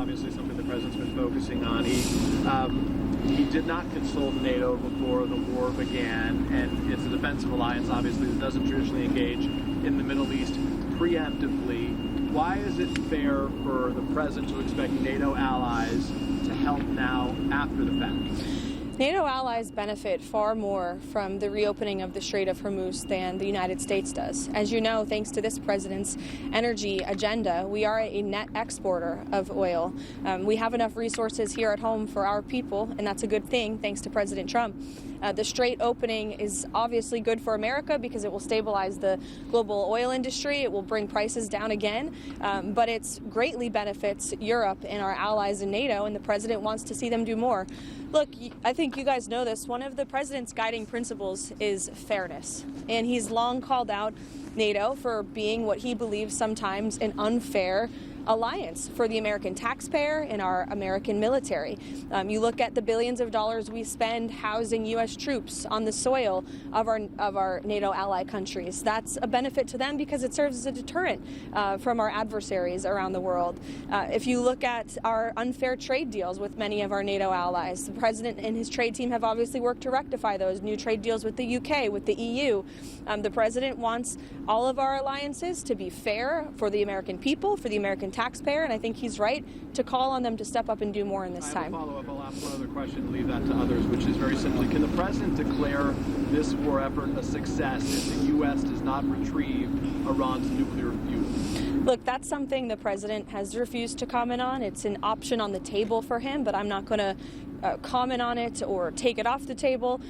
obviously something the president's been focusing on. He did not consult NATO before the war began, and it's a defensive alliance, obviously, that doesn't traditionally engage in the Middle East preemptively. Why is it fair for the president to expect NATO allies to help now after the fact? NATO allies benefit far more from the reopening of the Strait of Hormuz than the United States does. As you know, thanks to this president's energy agenda, we are a net exporter of oil. We have enough resources here at home for our people, and that's a good thing, thanks to President Trump. The Strait opening is obviously good for America because it will stabilize the global oil industry. It will bring prices down again, but it greatly benefits Europe and our allies in NATO, and the president wants to see them do more. Look, I think you guys know this. One of the president's guiding principles is fairness, and he's long called out NATO for being what he believes sometimes an unfair alliance for the American taxpayer and our American military. You look at the billions of dollars we spend housing U.S. troops on the soil of our NATO ally countries. That's a benefit to them because it serves as a deterrent from our adversaries around the world. If you look at our unfair trade deals with many of our NATO allies, the president and his trade team have obviously worked to rectify those new trade deals with the UK, with the EU. The president wants all of our alliances to be fair for the American people, for the American taxpayer, and I think he's right to call on them to step up and do more in this time. Follow-up. I'll ask one other question and leave that to others, which is very simply, can the president declare this war effort a success if the U.S. does not retrieve Iran's nuclear fuel? Look, that's something the president has refused to comment on. It's an option on the table for him, but I'm not going to comment on it or take it off the table.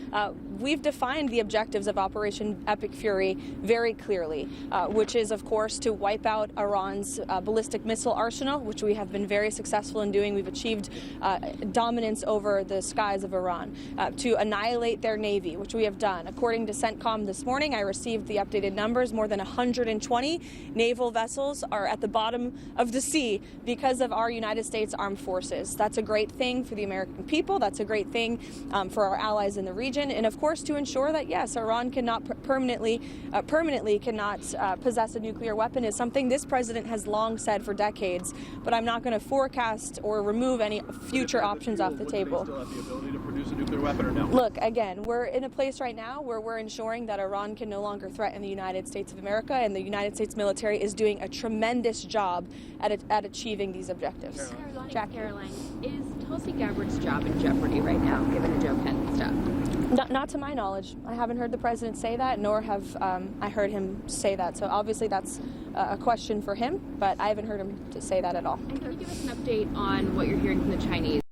We've defined the objectives of Operation Epic Fury very clearly, which is, of course, to wipe out Iran's ballistic missile arsenal, which we have been very successful in doing. We've achieved dominance over the skies of Iran, to annihilate their navy, which we have done. According to CENTCOM this morning, I received the updated numbers. More than 120 naval vessels are at the bottom of the sea because of our United States Armed Forces. That's a great thing for the American people. That's a great thing for our allies in the region. And of course, to ensure that, yes, Iran cannot permanently cannot possess a nuclear weapon is something this president has long said for decades. But I'm not going to forecast or remove any future options off the table. Would they still have the ability to produce a nuclear weapon or no? Look, again, we're in a place right now where we're ensuring that Iran can no longer threaten the United States of America, and the United States military is doing a tremendous job at achieving these objectives. Karoline, is Tulsi Gabbard's job in jeopardy right now, given the Joe Penn stuff? Not to my knowledge. I haven't heard the president say that, nor have I heard him say that. So obviously that's a question for him, but I haven't heard him to say that at all. And can you give us an update on what you're hearing from the Chinese?